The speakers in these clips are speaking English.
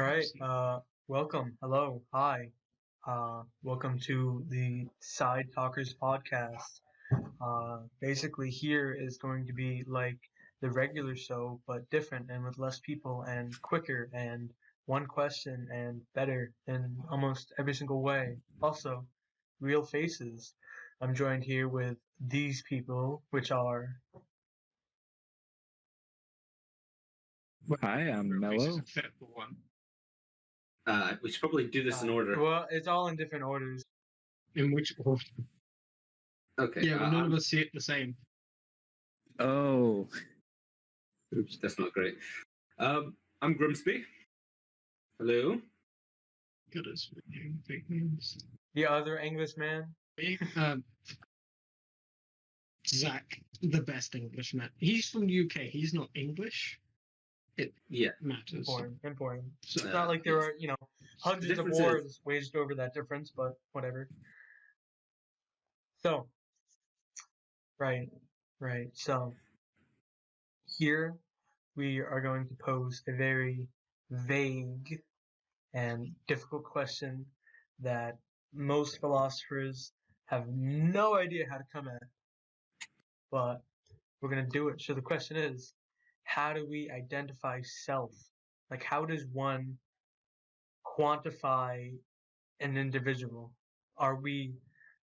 All right. Welcome. Hello. Hi. Welcome to the Side Talkers podcast. Basically, here is going to be like the regular show, but different and with less people and quicker and one question and better in almost every single way. Also, real faces. I'm joined here with these people, which are. Hi, I'm Mello. We should probably do this in order. Well, it's all in different orders. In which order? Okay. Yeah, but none of us see it the same. Oh, Oops, that's not great. I'm Grimsby. Hello. Good as fake names. The other Englishman. Zach, the best Englishman. He's from the UK. He's not English. It matters. Important. So it's not like there are, hundreds of wars waged over that difference, but whatever. So, right. So, here we are going to pose a very vague and difficult question that most philosophers have no idea how to come at. But we're going to do it. So the question is, how do we identify self? Like, how does one quantify an individual? Are we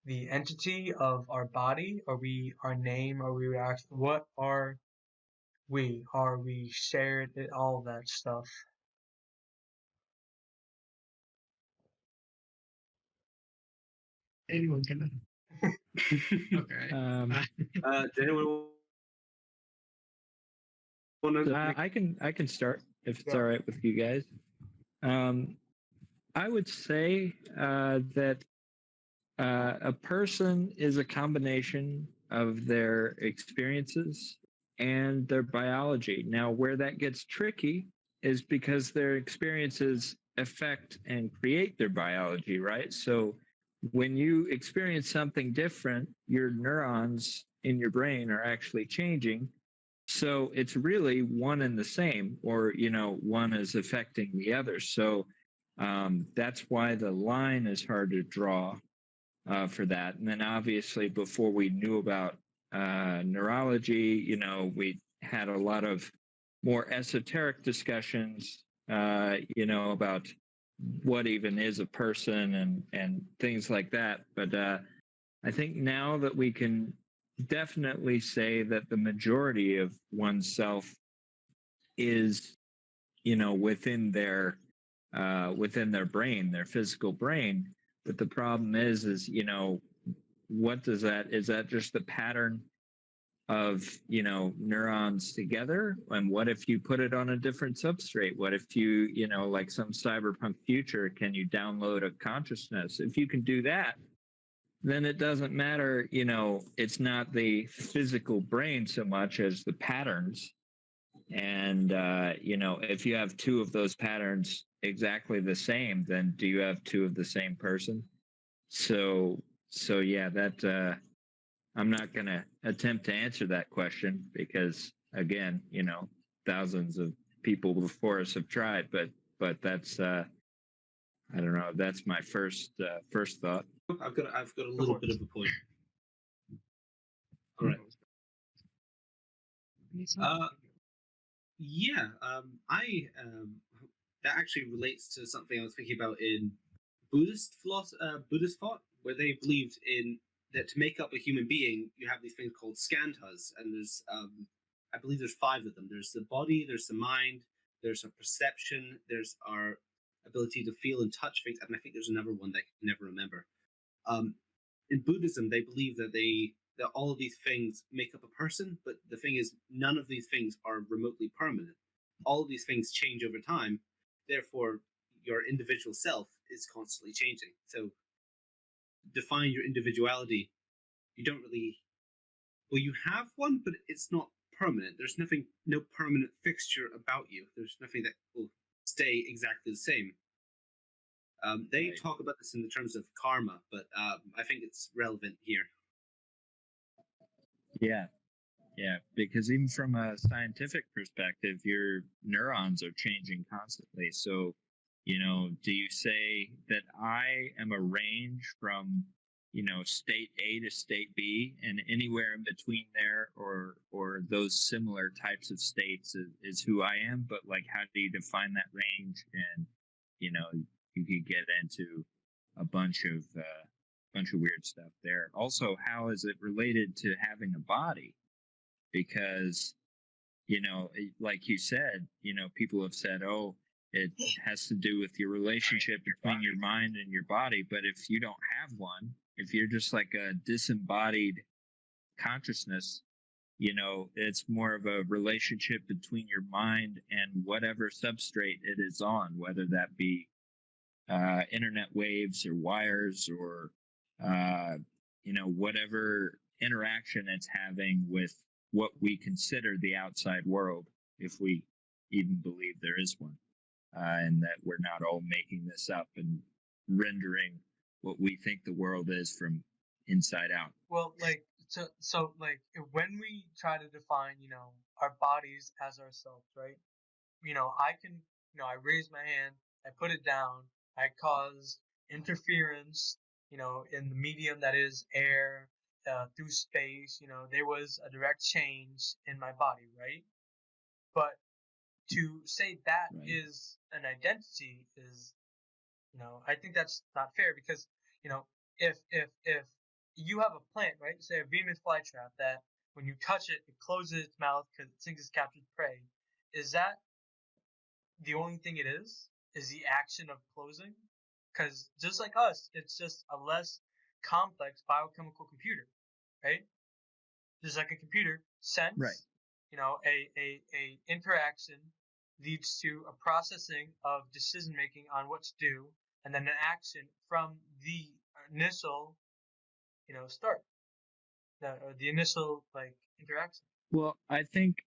the entity of our body? Are we our name? Are we what are we? Are we shared? All that stuff. Anyone can. Okay. Does anyone want to? I can start if it's all right with you guys. I would say that a person is a combination of their experiences and their biology. Now, where that gets tricky is because their experiences affect and create their biology, right? So when you experience something different, your neurons in your brain are actually changing. So it's really one and the same, or, one is affecting the other. So that's why the line is hard to draw for that. And then obviously, before we knew about neurology, we had a lot of more esoteric discussions, about what even is a person and things like that. But I think now that we can definitely say that the majority of oneself is, within their brain, their physical brain. But the problem is, what does that? Is that just the pattern of neurons together? And what if you put it on a different substrate? What if you like some cyberpunk future, can you download a consciousness? If you can do that, then it doesn't matter, it's not the physical brain so much as the patterns. And if you have two of those patterns exactly the same, then do you have two of the same person? So yeah, that I'm not going to attempt to answer that question because, again, thousands of people before us have tried, but that's I don't know. That's my first thought. I've got a little bit of a point. All right. That actually relates to something I was thinking about in Buddhist thought, where they believed in that to make up a human being, you have these things called skandhas, and there's I believe there's 5 of them. There's the body, there's the mind, there's a perception, there's our ability to feel and touch things, and I think there's another one that I can never remember. In Buddhism, they believe that that all of these things make up a person, but the thing is, none of these things are remotely permanent. All of these things change over time. Therefore, your individual self is constantly changing. So, define your individuality. You don't really. Well, you have one, but it's not permanent. There's no permanent fixture about you. There's nothing that will stay exactly the same. They talk about this in the terms of karma, but I think it's relevant here. Yeah, because even from a scientific perspective, your neurons are changing constantly. So do you say that I am a range from, state A to state B, and anywhere in between there, or those similar types of states is who I am? But like, how do you define that range? And you could get into a bunch of weird stuff there. Also, how is it related to having a body? Because like you said, people have said, oh, it has to do with your relationship between your mind and your body. But if you don't have one, if you're just like a disembodied consciousness, it's more of a relationship between your mind and whatever substrate it is on, whether that be internet waves or wires or, whatever interaction it's having with what we consider the outside world, if we even believe there is one, and that we're not all making this up and rendering what we think the world is from inside out. Well, like, so like, when we try to define, our bodies as ourselves, right? I raise my hand, I put it down, I cause interference, in the medium that is air, through space. There was a direct change in my body, right? But to say that Right. is an identity is, I think that's not fair, because, if you have a plant, right, say a Venus flytrap, that when you touch it, it closes its mouth because it thinks it's captured prey. Is that the only thing it is the action of closing? Because just like us, it's just a less complex biochemical computer, right? Just like a computer, sense, Right. a interaction leads to a processing of decision making on what to do, and then an action from the initial, start, the initial interaction. Well, I think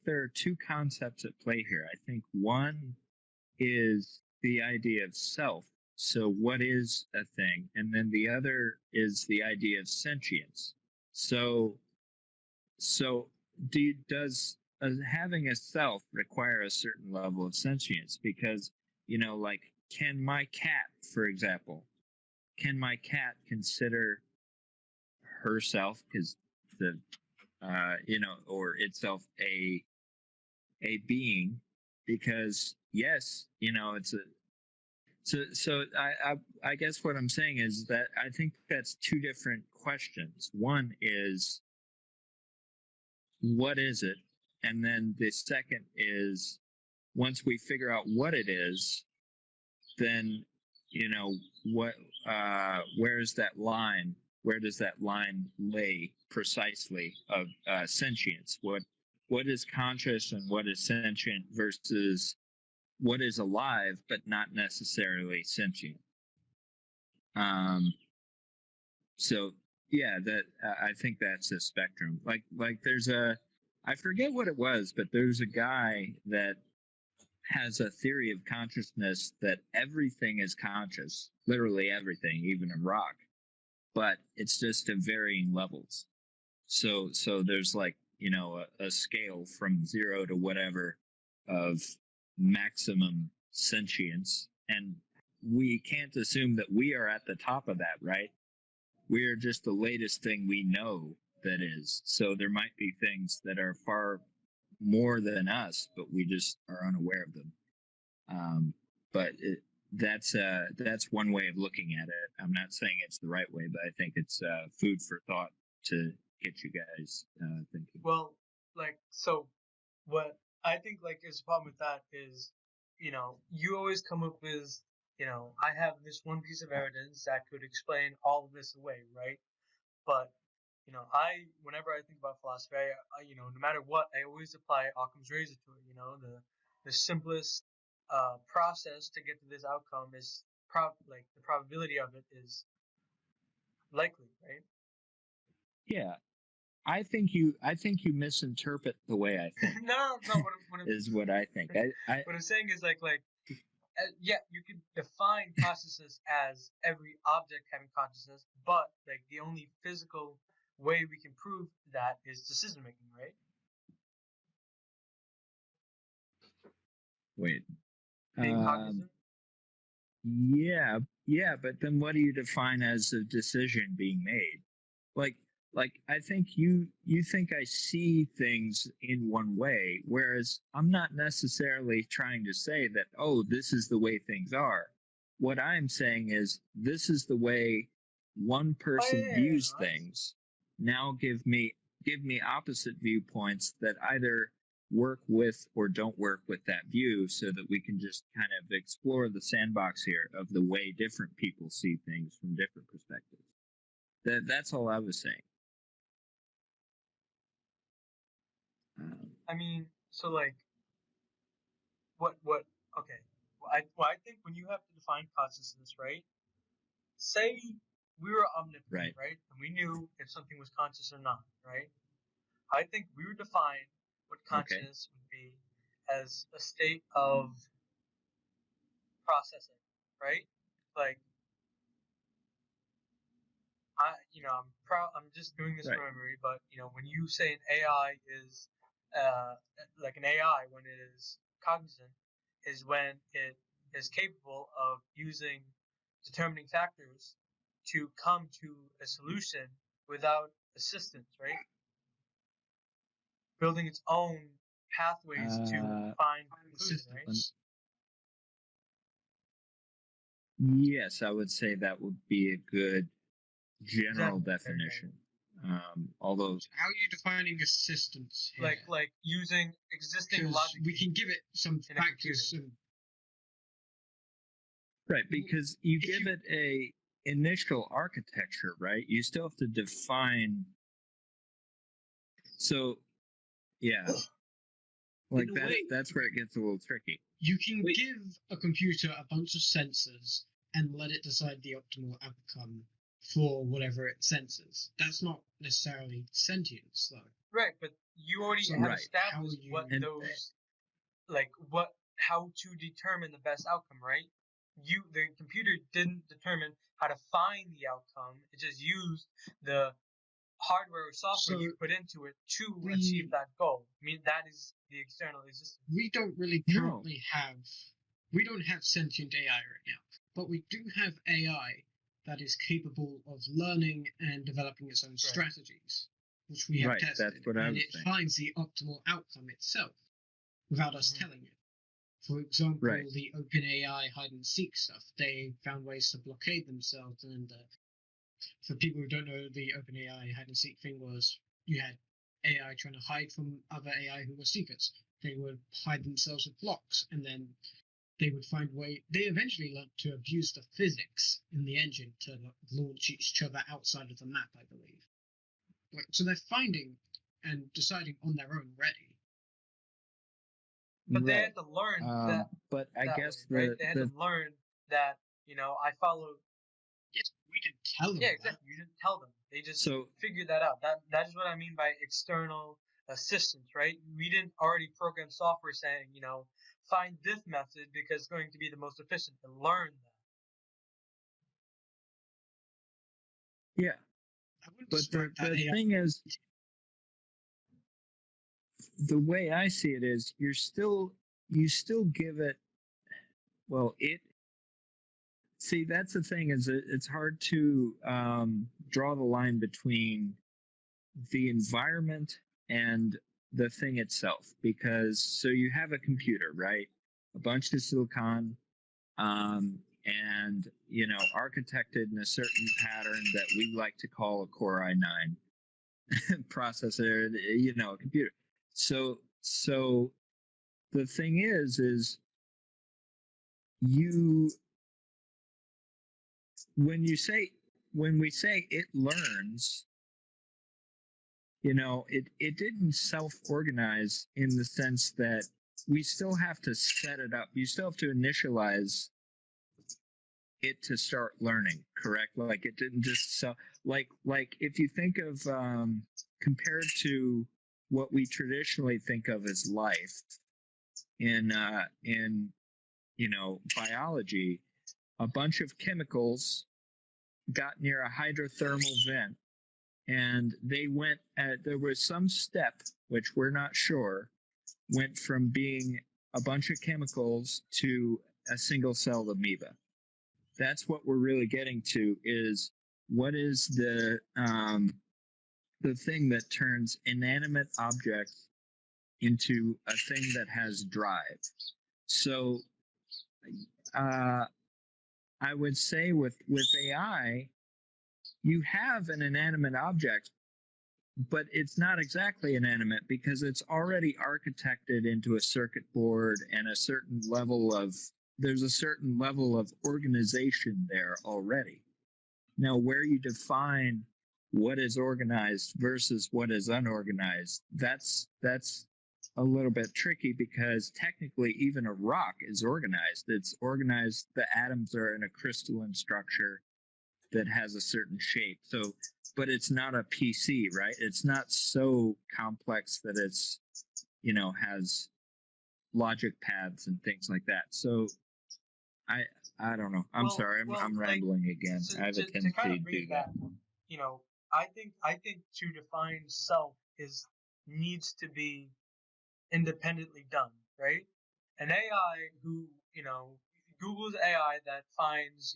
there are two concepts at play here. I think one is the idea of self. So, what is a thing? And then the other is the idea of sentience. So, does having a self require a certain level of sentience? Because, like, can my cat, for example, consider herself, because the, or itself a being? Because yes, it's a so I guess what I'm saying is that I think that's two different questions. One is, what is it? And then the second is, once we figure out what it is, then what where's that line? Where does that line lay precisely of sentience? What is conscious and what is sentient versus what is alive but not necessarily sentient? So yeah, that I think that's a spectrum. Like there's I forget what it was, but there's a guy that has a theory of consciousness that everything is conscious, literally everything, even a rock, but it's just at varying levels. So there's like a scale from 0 to whatever of maximum sentience, and we can't assume that we are at the top of that, right? We are just the latest thing we know that is. So there might be things that are far more than us, but we just are unaware of them. But that's one way of looking at it. I'm not saying it's the right way, but I think it's food for thought to get you guys thinking. Well, so what I think is a problem with that is, you always come up with, I have this one piece of evidence that could explain all of this away, right? But, whenever I think about philosophy, no matter what, I always apply Occam's razor to it. The simplest process to get to this outcome is the probability of it is likely, right? Yeah, I think you misinterpret the way I think. No. Is what I think. I what I'm saying is yeah, you can define consciousness as every object having consciousness, but the only physical way we can prove that is decision making, right? Wait, being Um, cognizant? yeah, but then what do you define as a decision being made? Like, I think you think I see things in one way, whereas I'm not necessarily trying to say that, oh, this is the way things are. What I'm saying is this is the way one Oh person yeah, views no, that's, things. Now give me opposite viewpoints that either work with or don't work with that view, so that we can just kind of explore the sandbox here of the way different people see things from different perspectives. That's all I was saying. I mean, so like, what? Okay, well, I think when you have to define consciousness, right? Say we were omnipotent, Right. right? And we knew if something was conscious or not, right? I think we would define what Okay. consciousness would be as a state of processing, right? Like I'm proud. I'm just doing this Right. from memory, but when you say an AI is uh, like an AI when it is cognizant, is when it is capable of using determining factors to come to a solution without assistance, right? Building its own pathways to find conclusion, right? Yes, I would say that would be a good general Exactly. definition. Although, How are you defining assistance here? Like using existing Because logic. we can give it some in a factors. right, because you If give you- it a initial architecture, right? You still have to define. So, yeah, like In a way- that's where it gets a little tricky. You can Wait. give a computer a bunch of sensors and let it decide the optimal outcome for whatever it senses. That's not necessarily sentience, though. Right, but you already So, have Right. established how you- what And- those, how to determine the best outcome, right? The computer didn't determine how to find the outcome. It just used the hardware or software So you put into it to we- achieve that goal. I mean, that is the external existence. We don't really No. currently have. We don't have sentient AI right now, but we do have AI that is capable of learning and developing its own strategies, which we have Right, tested, that's what I and was it saying. finds the optimal outcome itself without us Mhm. telling it. For example, Right. the OpenAI hide and seek stuff, they found ways to blockade themselves. And for people who don't know, the OpenAI hide and seek thing was you had AI trying to hide from other AI who were seekers. They would hide themselves with blocks, and then they would find way. They eventually learned to abuse the physics in the engine to launch each other outside of the map, I believe. So they're finding and deciding on their own already. But they Right. had to learn But I that guess way, right? They had to learn that I followed. Yes, we didn't tell them Yeah, that. exactly. You didn't tell them. They just so figured that out. That is what I mean by external assistance, right? We didn't already program software saying, find this method because it's going to be the most efficient, and learn that. yeah. I wouldn't But describe that the AI. thing is, the way I see it is, you still give it. Well, see, that's the thing, is it's hard to draw the line between the environment and the thing itself, because so you have a computer, right? A bunch of silicon, and architected in a certain pattern that we like to call a Core i9 processor, a computer. So the thing is you when we say it learns, it didn't self-organize in the sense that we still have to set it up. You still have to initialize it to start learning, correct? Like, it didn't just like if you think of compared to what we traditionally think of as life in biology, a bunch of chemicals got near a hydrothermal vent, and they there was some step, which we're not sure, went from being a bunch of chemicals to a single-celled amoeba. That's what we're really getting to, is what is the thing that turns inanimate objects into a thing that has drive. So I would say with AI, you have an inanimate object, but it's not exactly inanimate because it's already architected into a circuit board, and there's a certain level of organization there already. Now, where you define what is organized versus what is unorganized, that's a little bit tricky, because technically even a rock is organized. It's organized, the atoms are in a crystalline structure that has a certain shape. So, but it's not a PC, right? It's not so complex that it's, has logic paths and things like that. So I don't know. I'm sorry. I'm rambling again. I have a tendency to do that. I think to define self needs to be independently done, right? An AI who, Google's AI that finds,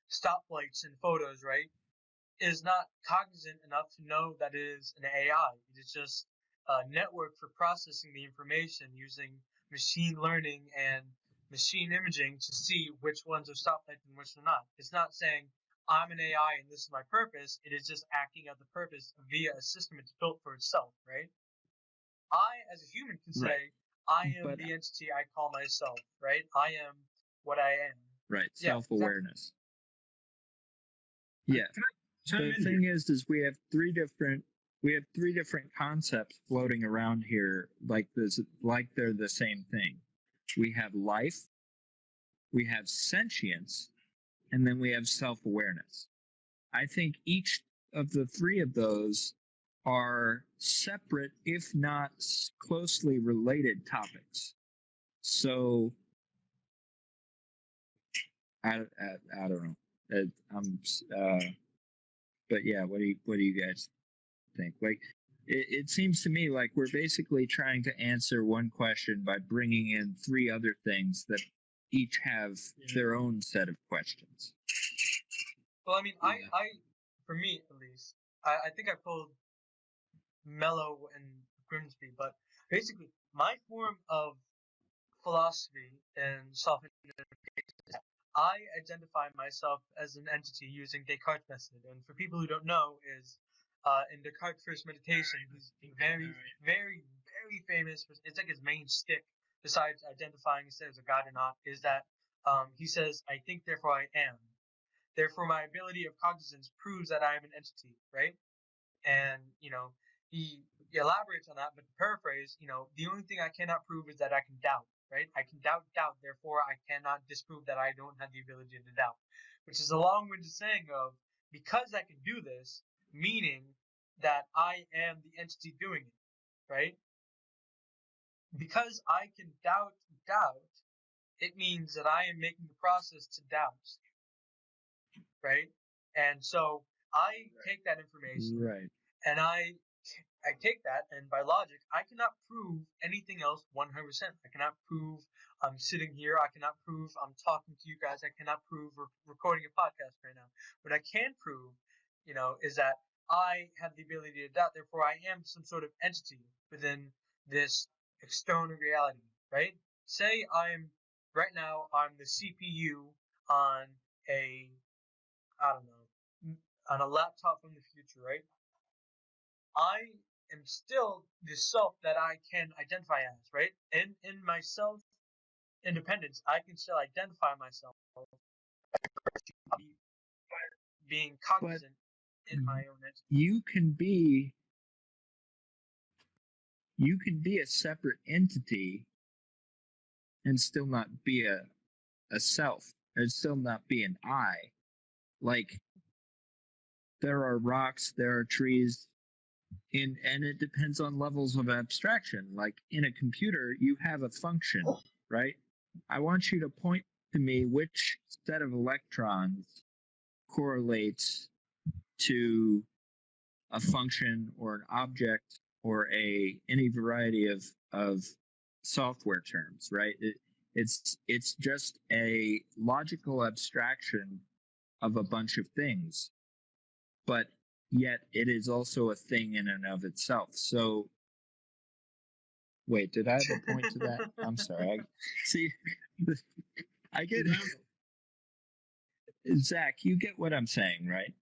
stoplights in photos, right, is not cognizant enough to know that it is an AI. It is just a network for processing the information using machine learning and machine imaging to see which ones are stoplights and which are not. It's not saying, I'm an AI and this is my purpose. It is just acting out the purpose via a system it's built for itself, right? I, as a human, can say, I am the entity I call myself, right? I am what I am. Right, self-awareness. Yeah. The thing is we have three different concepts floating around here, like they're the same thing. We have life, we have sentience, and then we have self-awareness. I think each of the three of those are separate, if not closely related topics. So I don't know. But yeah, what do you guys think? Like, it seems to me like we're basically trying to answer one question by bringing in three other things that each have their own set of questions. Well, I mean, for me at least, I think I pulled Mello and Grimsby, but basically my form of philosophy and self-identification, I identify myself as an entity using Descartes' method. And for people who don't know, is in Descartes' first meditation, he's very, very, very famous. It's like his main stick, besides identifying as a god or not, is that he says, I think, therefore I am. Therefore, my ability of cognizance proves that I am an entity, right? And, he elaborates on that, but to paraphrase, the only thing I cannot prove is that I can doubt, right? I can doubt, therefore I cannot disprove that I don't have the ability to doubt, which is a long-winded saying of, because I can do this, meaning that I am the entity doing it, right? Because I can doubt, it means that I am making the process to doubt, right? And so I take that information, right, and I take that, and by logic, I cannot prove anything else 100%. I cannot prove I'm sitting here. I cannot prove I'm talking to you guys. I cannot prove we're recording a podcast right now. What I can prove, is that I have the ability to doubt. Therefore, I am some sort of entity within this external reality, right? Say right now, I'm the CPU on on a laptop from the future, right? I am still the self that I can identify as, right? And in my self independence, I can still identify myself being cognizant in my own entity. You can be a separate entity and still not be a self, and still not be an I. Like, there are rocks, there are trees, and it depends on levels of abstraction. Like, in a computer, you have a function, right? I want you to point to me which set of electrons correlates to a function or an object or any variety of software terms, right? It's just a logical abstraction of a bunch of things, but yet it is also a thing in and of itself. So, wait, did I have a point to that? I'm sorry. See, I get it. Zach, you get what I'm saying, right?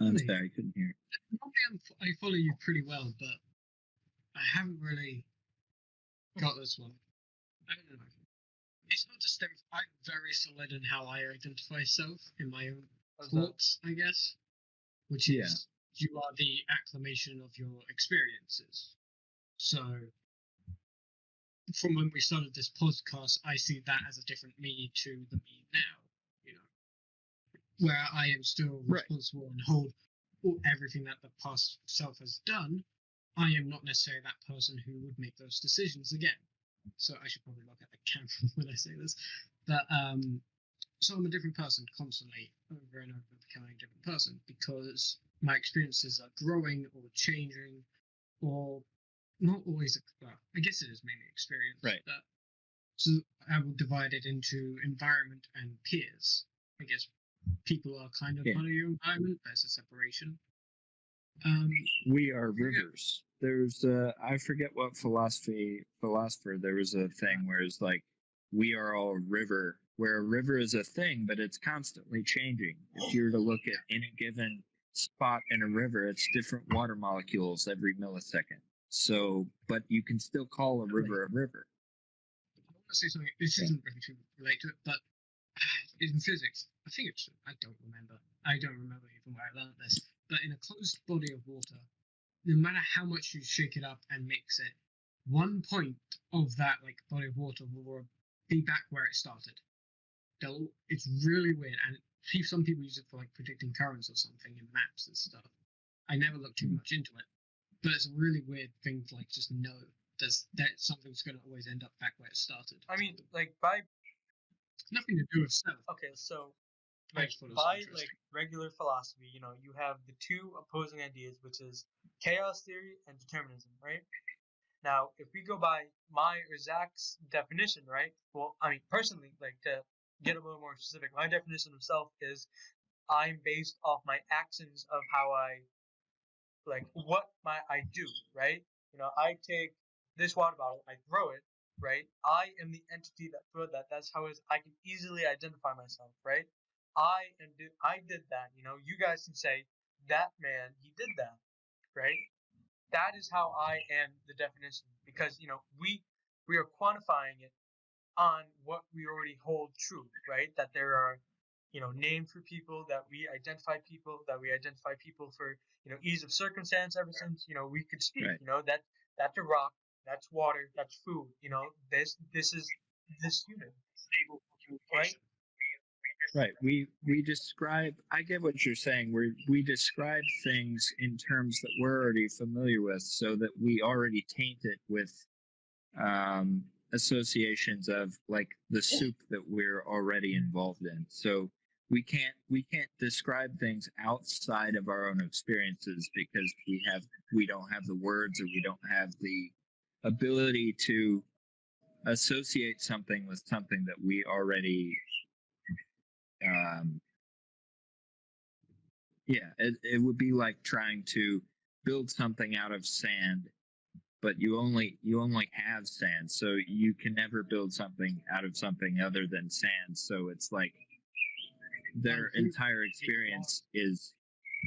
I'm sorry, I couldn't hear. I follow you pretty well, but I haven't really got this one. I don't know. It's not just I'm very solid in how I identify self in my own thoughts, I guess, which is you are the acclamation of your experiences. So, from when we started this podcast, I see that as a different me to the me now, you know, where I am still responsible and hold everything that the past self has done. I am not necessarily that person who would make those decisions again. So I should probably look at the camera when I say this. But so I'm a different person constantly, over and over, becoming a different person because my experiences are growing or changing, or not always. Well, I guess it is mainly experience. Right. But, so I will divide it into environment and peers. I guess people are kind of part of your environment. There's a separation. We are rivers. There's I forget what philosopher. There was a thing where it's like we are all a river, where a river is a thing, but it's constantly changing. If you were to look at any given spot in a river, it's different water molecules every millisecond. So, but you can still call a river a river. I want to say something. This isn't really related to it, but in physics, I think it's. I don't remember even where I learned this. But in a closed body of water, no matter how much you shake it up and mix it, one point of that body of water will be back where it started. It's really weird, and some people use it for predicting currents or something in maps and stuff. I never looked too much into it, but it's a really weird thing to just know that something's going to always end up back where it started. I mean, it's nothing to do with self. Okay, so by regular philosophy, you have the two opposing ideas, which is chaos theory and determinism, right? Now, if we go by my or Zach's definition, right? Well, I mean, personally, to get a little more specific, my definition of self is I'm based off my actions of how I, I do, right? I take this water bottle, I throw it, right? I am the entity that threw that. That's how I can easily identify myself, right? I did that. You guys can say that man, he did that, right? That is how I am the definition, because we are quantifying it on what we already hold true, right? That there are names for people, that we identify people for ease of circumstance. Ever since we could speak, right. That's a rock, that's water, that's food. This is this human, stable communication. Right. We describe. I get what you're saying. We describe things in terms that we're already familiar with, so that we already taint it with associations of the soup that we're already involved in. So we can't describe things outside of our own experiences because we don't have the words, or we don't have the ability to associate something with something that we already it would be like trying to build something out of sand, but you only have sand, so you can never build something out of something other than sand. So it's like their entire experience is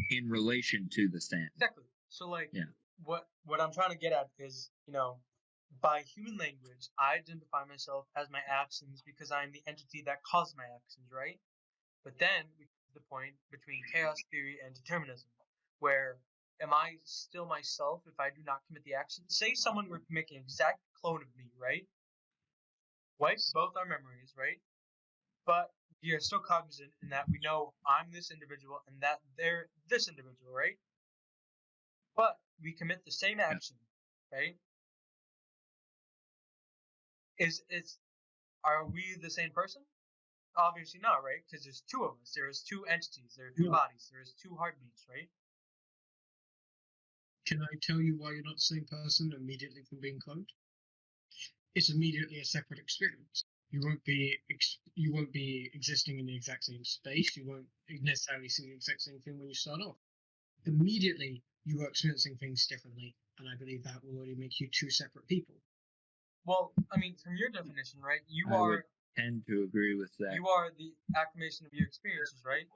in relation to the sand. Exactly. So what I'm trying to get at is, by human language, I identify myself as my actions because I'm the entity that caused my actions, right? But then we get to the point between chaos theory and determinism, where am I still myself if I do not commit the action? Say someone were to make an exact clone of me, right? Wipe both our memories, right? But we are still cognizant in that we know I'm this individual and that they're this individual, right? But we commit the same action, right? Are we the same person? Obviously not, right? Because there's two of us. There's two entities. There are two bodies. There's two heartbeats, right? can I tell you why you're not the same person immediately from being cloned? It's immediately a separate experience. You won't be existing in the exact same space. You won't necessarily see the exact same thing when you start off. Immediately, you are experiencing things differently, and I believe that will already make you two separate people. Well, I mean, from your definition, right? I would tend to agree with that. You are the acclimation of your experiences, right?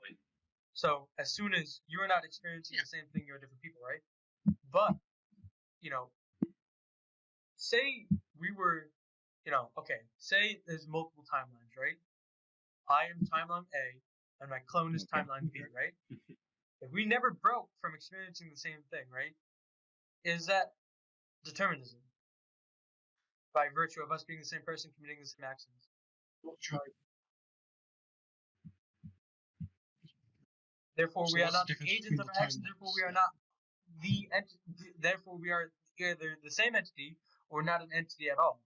So as soon as you are not experiencing the same thing, you're different people, right? But, you know, say we were, okay, say there's multiple timelines, right? I am timeline A, and my clone is timeline B, right? If we never broke from experiencing the same thing, right? Is that determinism? By virtue of us being the same person committing the same actions. Therefore, we are not agents of our actions. Therefore, we are not the entity. Therefore, we are either the same entity or not an entity at all.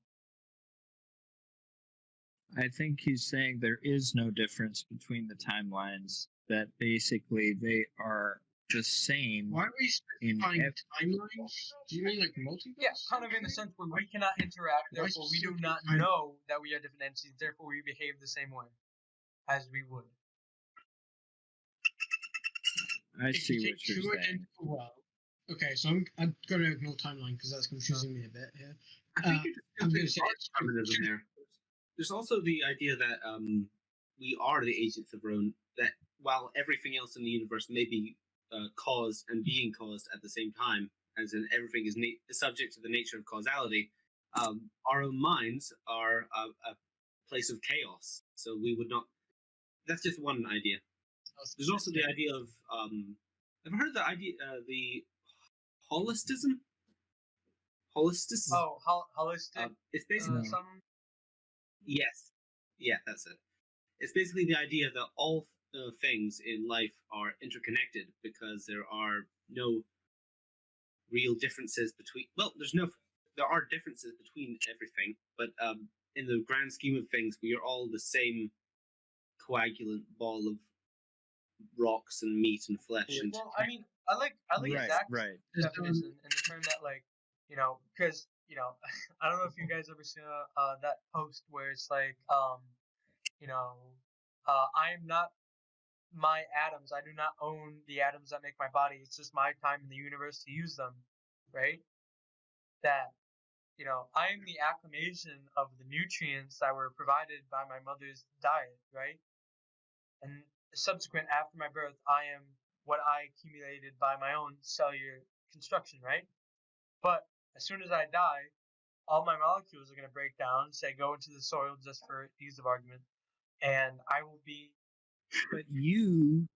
I think he's saying there is no difference between the timelines. That basically they are the same. Why are we specifying timelines? Do you mean like multiverse? Yeah, kind of in the sense where we cannot interact. Therefore, we do not know that we are different entities. Therefore, we behave the same way as we would. I see what you're saying. Okay, so I'm going to ignore timeline because that's confusing me a bit here. I think I'm going to say determinism there. There's also the idea that we are the agents of our own. That while everything else in the universe may be caused and being caused at the same time, as in everything is subject to the nature of causality, our own minds are a place of chaos. So we would not. That's just one idea. There's also the idea of I've heard the idea the holistism. Holistism. Oh, holistic. It's basically Yes, yeah, that's it. It's basically the idea that all things in life are interconnected because there are no real differences between. Well, there are differences between everything, but in the grand scheme of things, we are all the same coagulant ball of rocks and meat and flesh. And well, I mean, I like Zach's definition in the term that, like, because I don't know if you guys ever seen that post where it's like, I am not my atoms. I do not own the atoms that make my body. It's just my time in the universe to use them, right? That, I am the acclimation of the nutrients that were provided by my mother's diet, right? And subsequent after my birth, I am what I accumulated by my own cellular construction, right? But as soon as I die, all my molecules are going to break down, say go into the soil, just for ease of argument, and I will be. But you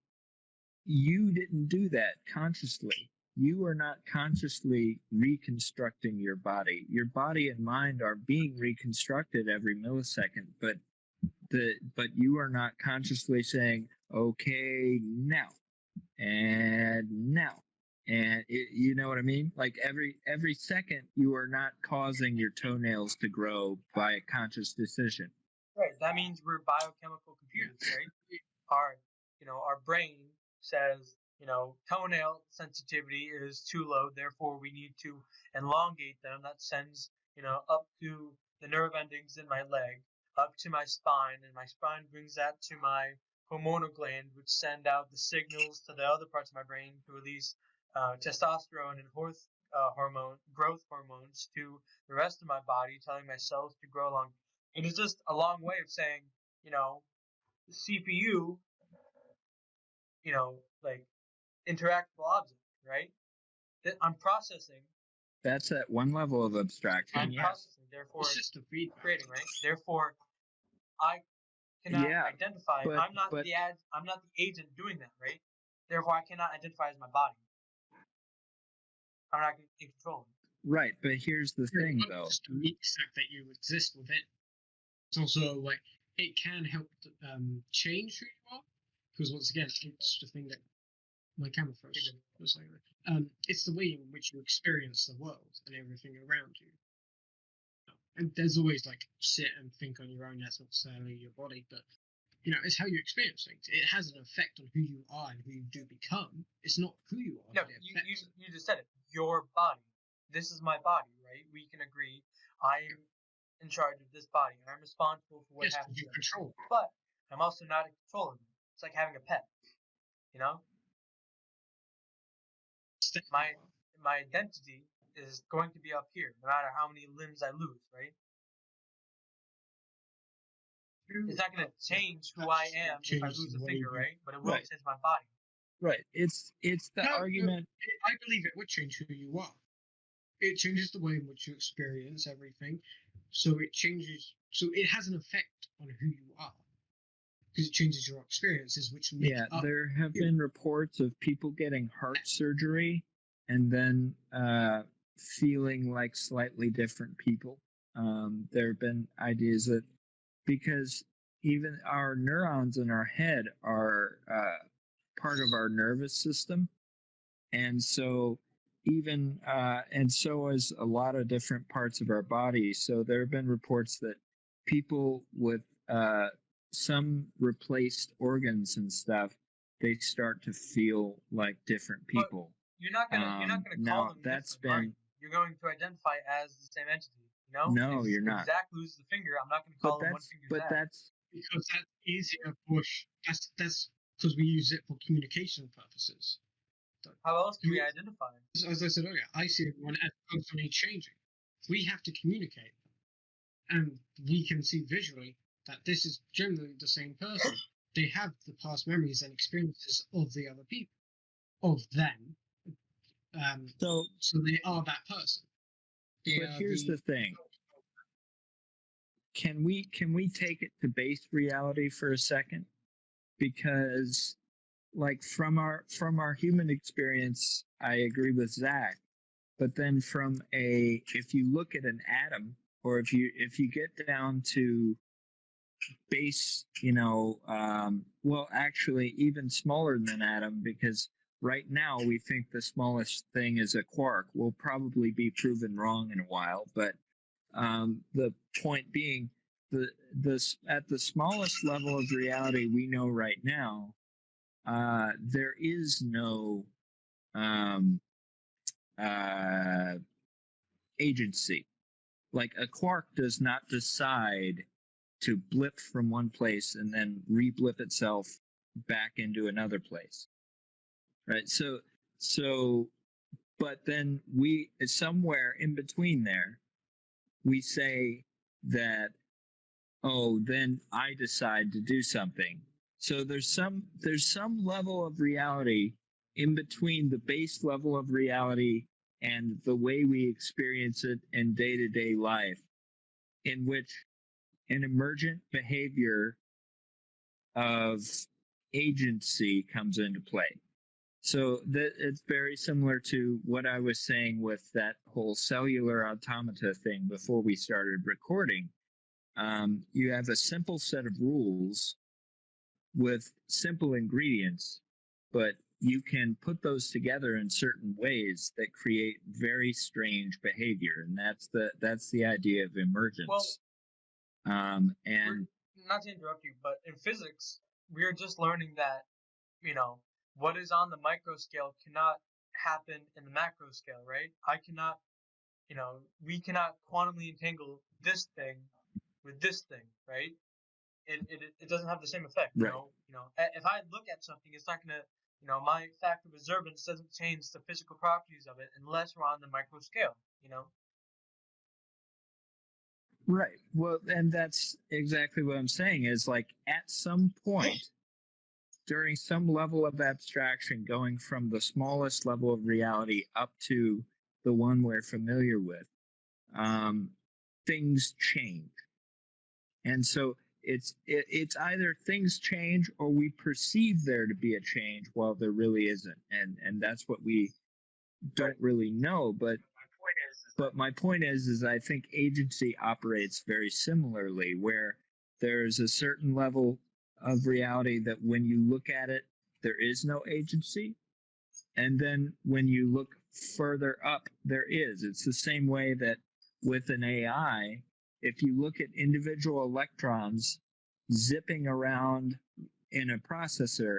didn't do that consciously. You are not consciously reconstructing your body. Your body and mind are being reconstructed every millisecond, but you are not consciously saying, okay, now, and now. And you know what I mean? Like every second, you are not causing your toenails to grow by a conscious decision. Right. That means we're biochemical computers, right? Our brain says, toenail sensitivity is too low, therefore we need to elongate them. That sends, up to the nerve endings in my leg, up to my spine, and my spine brings that to my hormonal gland, which send out the signals to the other parts of my brain to release testosterone and growth hormones to the rest of my body, telling my cells to grow along. It is just a long way of saying, the CPU, like interactable object, right? That I'm processing. That's at one level of abstraction. I'm processing, therefore it's just a feedback. Creating, right? Therefore, I cannot identify. I'm not the agent doing that, right? Therefore, I cannot identify as my body. I'm not in control. Right, but here's the thing, though. It's the fact that you exist within. It's also like it can help change who you are, because once again, it's the thing that my camera froze. It's the way in which you experience the world and everything around you. And there's always like sit and think on your own. That's not necessarily your body, but it's how you experience things. It has an effect on who you are and who you do become. It's not who you are. No, that it you affects. just said it. Your body. This is my body, right? We can agree. I'm in charge of this body, and I'm responsible for what Yes, happens. you control it. But I'm also not in control of it. It's like having a pet. You know, my identity is going to be up here, no matter how many limbs I lose, right? It's not going to change who I am if I lose a finger, right? But it will change my body. Right. It's the argument. I believe it would change who you are. It changes the way in which you experience everything. So it changes. So it has an effect on who you are because it changes your experiences, which make up. There have been reports of people getting heart surgery and then feeling like slightly different people. There have been ideas that because even our neurons in our head are part of our nervous system, and so even and so is a lot of different parts of our body. So there have been reports that people with some replaced organs and stuff, they start to feel like different people. But you're not gonna call them that's different, been. You're going to identify as the same entity. No, if, you're not. If Zach loses the finger, I'm not going to call him one finger But Zach. that's because that's easier push. That's because we use it for communication purposes. How else do we identify? As I said earlier, I see everyone as constantly changing. We have to communicate, and we can see visually that this is generally the same person. They have the past memories and experiences of the other people, of them. So they are that person. But here's the thing. Can we take it to base reality for a second? Because like from our human experience, I agree with Zach. But then if you look at an atom, or if you get down to base, well, actually even smaller than an atom, because right now we think the smallest thing is a quark. We'll probably be proven wrong in a while, but the point being, at the smallest level of reality we know right now, there is no agency. Like a quark does not decide to blip from one place and then re-blip itself back into another place, right? So, but then we somewhere in between there, we say that, oh, then I decide to do something. So there's some level of reality in between the base level of reality and the way we experience it in day-to-day life, in which an emergent behavior of agency comes into play. So it's very similar to what I was saying with that whole cellular automata thing before we started recording. You have a simple set of rules with simple ingredients, but you can put those together in certain ways that create very strange behavior, and that's the idea of emergence. Well, and not to interrupt you, but in physics, we are just learning that what is on the micro scale cannot happen in the macro scale, right? We cannot quantumly entangle this thing with this thing, right? It doesn't have the same effect, right. If I look at something, it's not gonna, my fact of observance doesn't change the physical properties of it unless we're on the micro scale, Right. Well, and that's exactly what I'm saying is, like, at some point during some level of abstraction, going from the smallest level of reality up to the one we're familiar with, things change. And so it's either things change or we perceive there to be a change while there really isn't. And that's what we don't really know. But my point is I think agency operates very similarly, where there's a certain level of reality that when you look at it, there is no agency. And then when you look further up, there is. It's the same way that with an AI, if you look at individual electrons zipping around in a processor,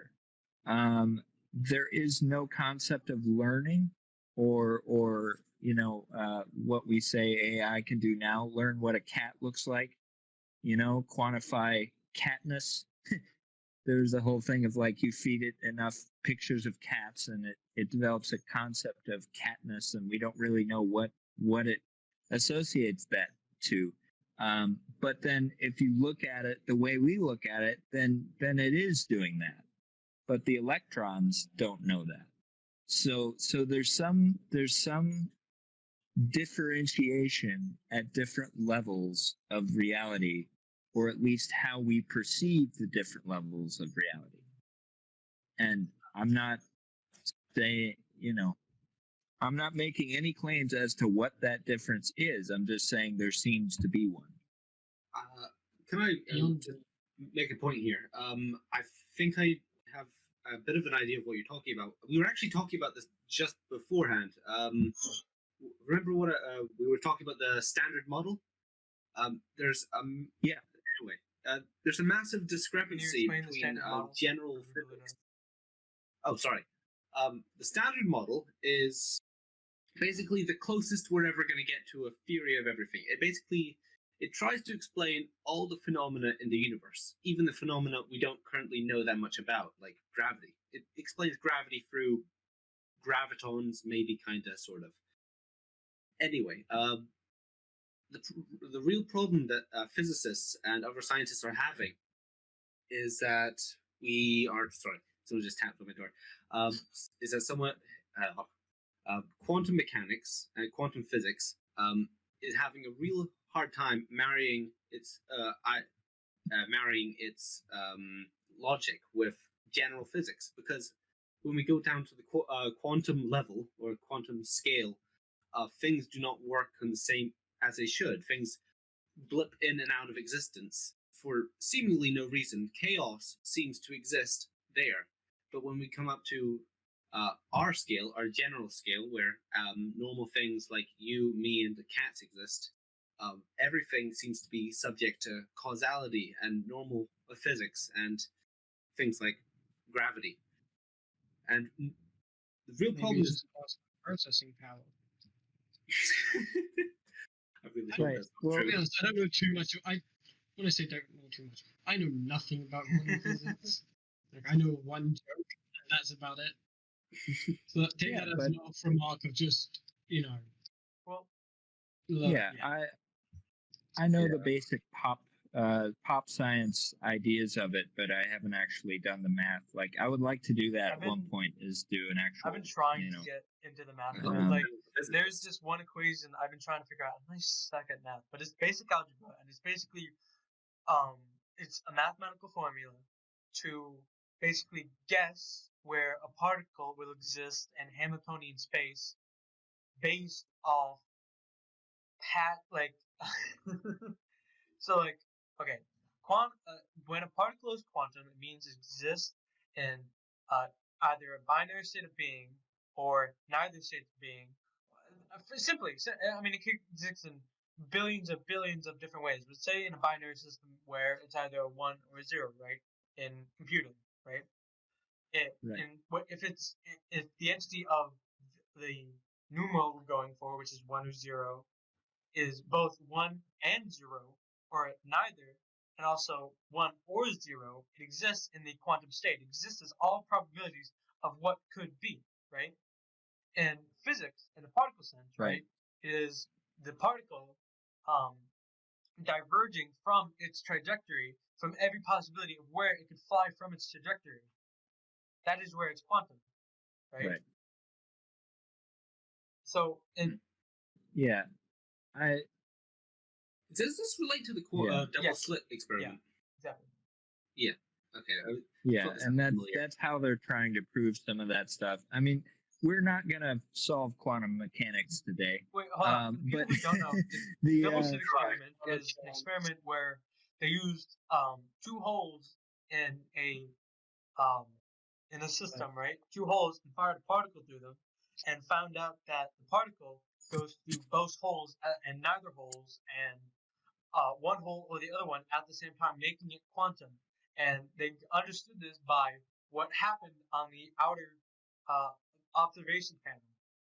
there is no concept of learning or what we say AI can do now, learn what a cat looks like, quantify catness. There's a whole thing of like you feed it enough pictures of cats and it develops a concept of catness, and we don't really know what it associates that to. But then if you look at it the way we look at it, then it is doing that. But the electrons don't know that. So there's some differentiation at different levels of reality, or at least how we perceive the different levels of reality. And I'm not saying, I'm not making any claims as to what that difference is. I'm just saying there seems to be one. Can I just make a point here? I think I have a bit of an idea of what you're talking about. We were actually talking about this just beforehand. Remember what we were talking about, the standard model? There's yeah. Anyway, there's a massive discrepancy between general physics. Oh, sorry. The standard model is basically the closest we're ever going to get to a theory of everything. It tries to explain all the phenomena in the universe, even the phenomena we don't currently know that much about, like gravity. It explains gravity through gravitons, maybe, kinda, sort of. Anyway, the real problem that physicists and other scientists are having is that we are... Sorry, someone just tapped on my door. Is that quantum mechanics and quantum physics is having a real hard time marrying its logic with general physics, because when we go down to the quantum level or quantum scale, things do not work on the same as they should. Things blip in and out of existence for seemingly no reason. Chaos seems to exist there, but when we come up to our scale, our general scale, where normal things like you, me, and the cats exist, everything seems to be subject to causality and normal physics and things like gravity. And the real problem is processing power. I really right. Well, to be honest, I don't know too much. When I say don't know too much, I know nothing about quantum physics. Like, I know one joke, and that's about it. So take that as an off remark of just, Well, I know the basic pop science ideas of it, but I haven't actually done the math. Like, I would like to do that at one point, is do an actual... I've been trying to get into the math. There's this one equation I've been trying to figure out. I'm stuck at math, but it's basic algebra, and it's basically it's a mathematical formula to basically guess where a particle will exist in Hamiltonian space based off when a particle is quantum, it means it exists in either a binary state of being or neither state of being. It could exist in billions of different ways. But say in a binary system where it's either a 1 or a 0, right? In computing, right? If the entity of the numeral we're going for, which is 1 or 0, is both 1 and 0, or neither, and also 1 or 0, it exists in the quantum state. It exists as all probabilities of what could be, right? And physics, in the particle sense, right, is the particle diverging from its trajectory from every possibility of where it could fly from its trajectory. That is where it's quantum, right? So, does this relate to the double slit experiment? Yeah, exactly. Yeah. Okay. And that's how they're trying to prove some of that stuff. I mean, we're not gonna solve quantum mechanics today. Wait, hold on. But we don't know. The double slit experiment is an experiment where they used 2 holes in a system, right? 2 holes, and fired a particle through them, and found out that the particle goes through both holes and neither holes, and one hole or the other one at the same time, making it quantum. And they understood this by what happened on the outer uh, observation panel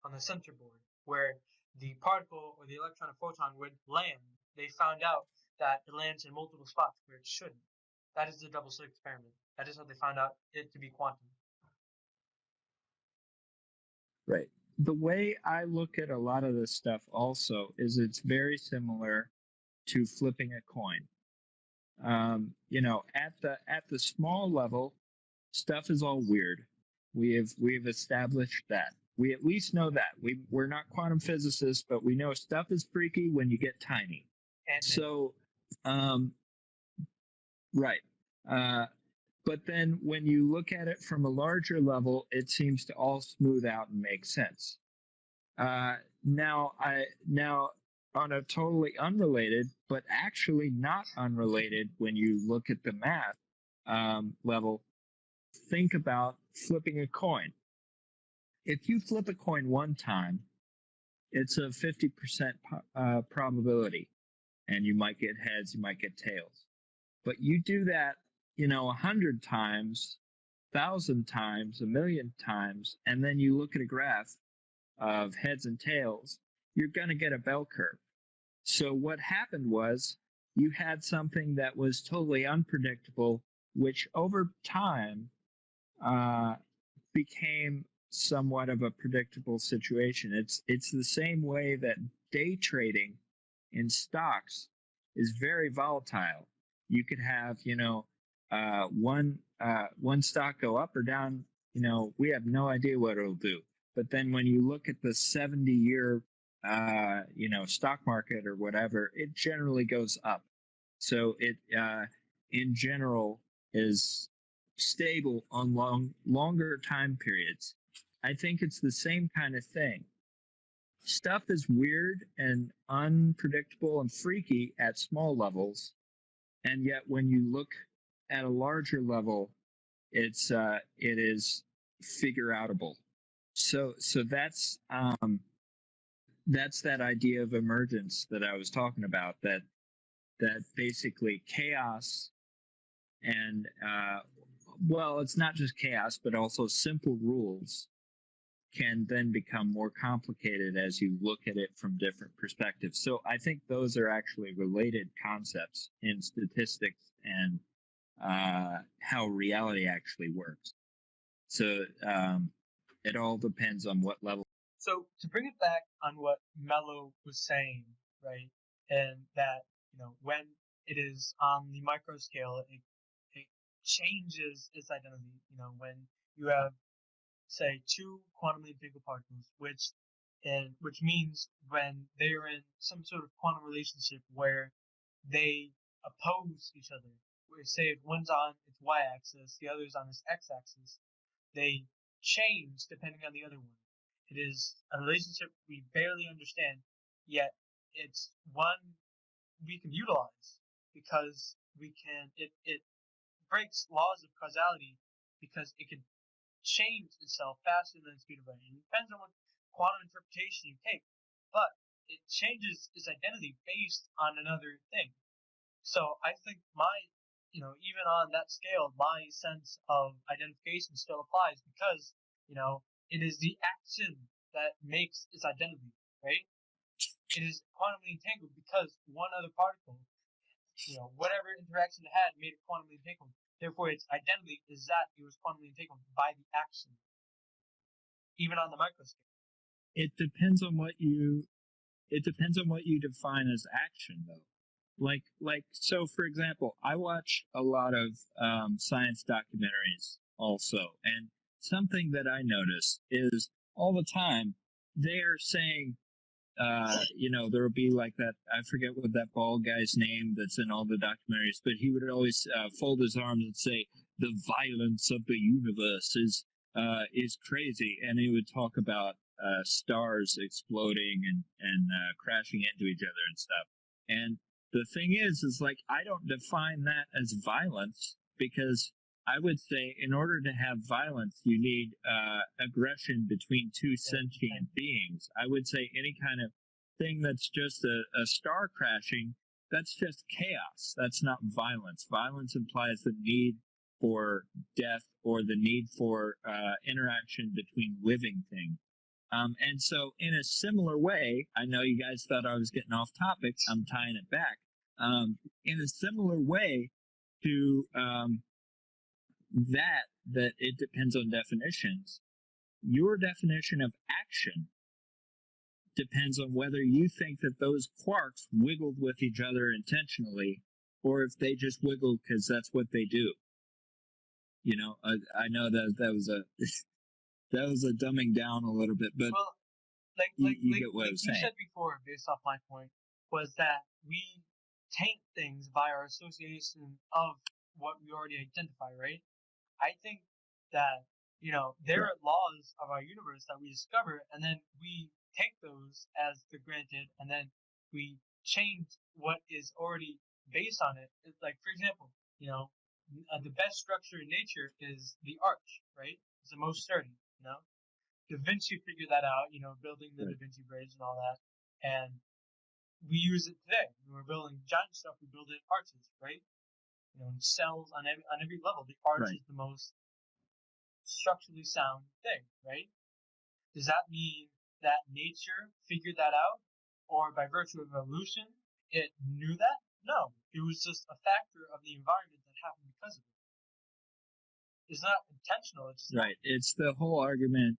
on the center board, where the particle or the electron or photon would land. They found out that it lands in multiple spots where it shouldn't. That is the double slit experiment. That is how they found out it to be quantum. Right. The way I look at a lot of this stuff also is it's very similar to flipping a coin. At the small level, stuff is all weird. We've established that. We at least know that. We're not quantum physicists, but we know stuff is freaky when you get tiny. And So, right. But then when you look at it from a larger level, it seems to all smooth out and make sense. Now on a totally unrelated, but actually not unrelated when you look at the math level, think about flipping a coin. If you flip a coin one time, it's a 50% probability, and you might get heads, you might get tails. But you do that, 100 times, 1,000 times, 1,000,000 times, and then you look at a graph of heads and tails, you're going to get a bell curve. So what happened was you had something that was totally unpredictable, which over time became somewhat of a predictable situation. It's the same way that day trading in stocks is very volatile. You could have one stock go up or down. We have no idea what it'll do. But then when you look at the 70-year stock market or whatever, it generally goes up. So it in general is stable on longer time periods. I think it's the same kind of thing. Stuff is weird and unpredictable and freaky at small levels, and yet when you look at a larger level, it is figure outable. So that's that idea of emergence that I was talking about. That basically chaos and it's not just chaos, but also simple rules can then become more complicated as you look at it from different perspectives. So I think those are actually related concepts in statistics and how reality actually works. So it all depends on what level. So to bring it back on what Mello was saying, right, and that when it is on the micro scale, it changes its identity. When you have, say, two quantumly entangled particles, which means when they are in some sort of quantum relationship where they oppose each other. Say if one's on its y-axis, the other is on its x-axis, they change depending on the other one. It is a relationship we barely understand, yet it's one we can utilize because it breaks laws of causality because it can change itself faster than the speed of light. It depends on what quantum interpretation you take, but it changes its identity based on another thing. So I think even on that scale, my sense of identification still applies because, it is the action that makes its identity, right? It is quantumly entangled because one other particle, whatever interaction it had made it quantumly entangled. Therefore, its identity is that it was quantumly entangled by the action, even on the microscale. It depends on what you define as action, though. So for example, I watch a lot of science documentaries also, and something that I notice is all the time they are saying there will be like that, I forget what that bald guy's name that's in all the documentaries, but he would always fold his arms and say the violence of the universe is crazy, and he would talk about stars exploding and crashing into each other and stuff. And the thing is like, I don't define that as violence, because I would say in order to have violence, you need aggression between two sentient beings. I would say any kind of thing that's just a star crashing that's just chaos. That's not violence. Violence implies the need for death or the need for interaction between living things. And so, in a similar way, I know you guys thought I was getting off topic. I'm tying it back. In a similar way to that it depends on definitions. Your definition of action depends on whether you think that those quarks wiggled with each other intentionally, or if they just wiggled because that's what they do. You know, I know that was a that was a dumbing down a little bit, but Well, you get what I'm you saying. said before, based off my point, was that we taint things by our association of what we already identify, right? I think that, there are laws of our universe that we discover, and then we take those as the granted, and then we change what is already based on it. It's like, for example, the best structure in nature is the arch, right? It's the most sturdy. Da Vinci figured that out, building the Da Vinci Bridge and all that. And we use it today. When we're building giant stuff, we build it arches, right? In cells on every level. The arch is the most structurally sound thing, right? Does that mean that nature figured that out? Or by virtue of evolution, it knew that? No. It was just a factor of the environment that happened because of it. It's not intentional. It's just right. It's the whole argument.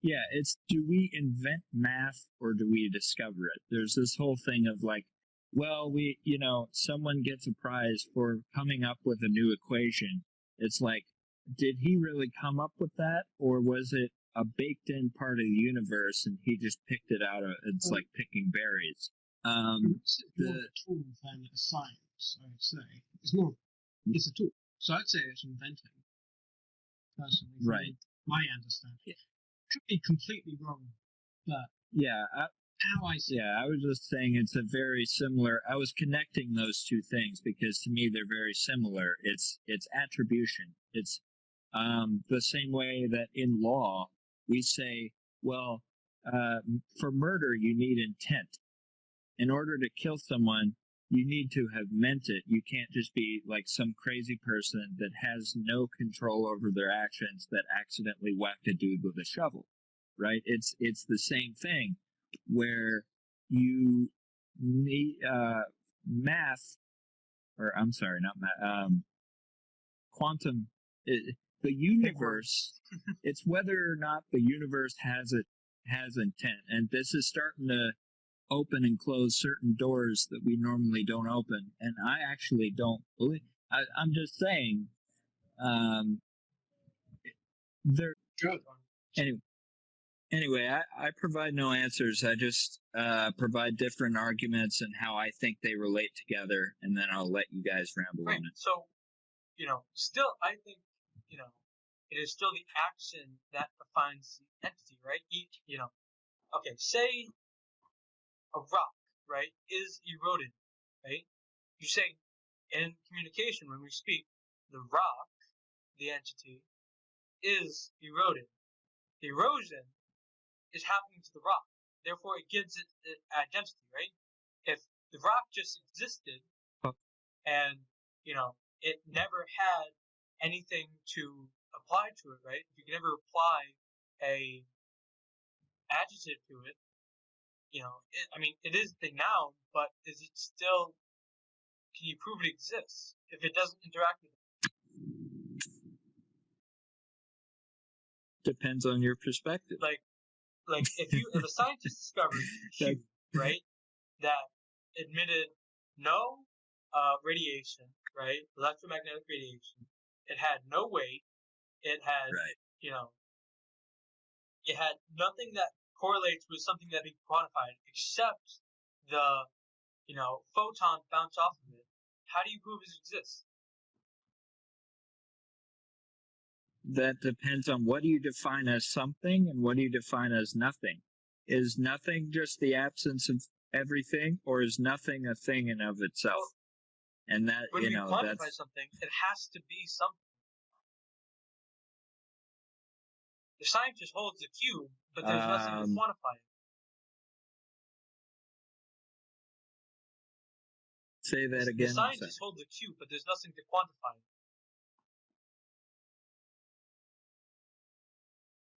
Yeah, it's do we invent math or do we discover it? There's this whole thing of like, well, someone gets a prize for coming up with a new equation. It's like, did he really come up with that, or was it a baked-in part of the universe and he just picked it out? It's like picking berries. It's more a tool than a science, I would say. It's a tool. So I'd say it's inventing. Personally, right. My understanding. It could be completely wrong, but how I see I was just saying it's a very similar. I was connecting those two things because to me they're very similar. It's attribution. It's the same way that in law we say, well, for murder you need intent. In order to kill someone, you need to have meant it. You can't just be like some crazy person that has no control over their actions that accidentally whacked a dude with a shovel, right? It's the same thing where you need math, or I'm sorry, not math, quantum. The universe. It's whether or not the universe has intent, and this is starting to open and close certain doors that we normally don't open, and I actually don't believe. I'm just saying. There. Anyway, I provide no answers. I just provide different arguments and how I think they relate together, and then I'll let you guys ramble on it. So, still, I think, it is still the action that defines the entity, right? Okay, say a rock, right, is eroded, right? You say in communication when we speak, the rock, the entity, is eroded. The erosion is happening to the rock. Therefore, it gives it identity, right? If the rock just existed and, it never had anything to apply to it, right? If you can never apply a adjective to it, it is the noun, but is it still, can you prove it exists if it doesn't interact with it? Depends on your perspective. Like if a scientist discovered Q, right, that emitted no radiation, right, electromagnetic radiation, it had no weight, it had, it had nothing that correlates with something that can be quantified except the, photon bounce off of it. How do you prove it exists? That depends on what do you define as something and what do you define as nothing. Is nothing just the absence of everything, or is nothing a thing in of itself? Well, and that, when we quantify something, it has to be something. The scientist holds the cube, but there's nothing to quantify it. Say that The again. scientist holds a cube, but there's nothing to quantify it.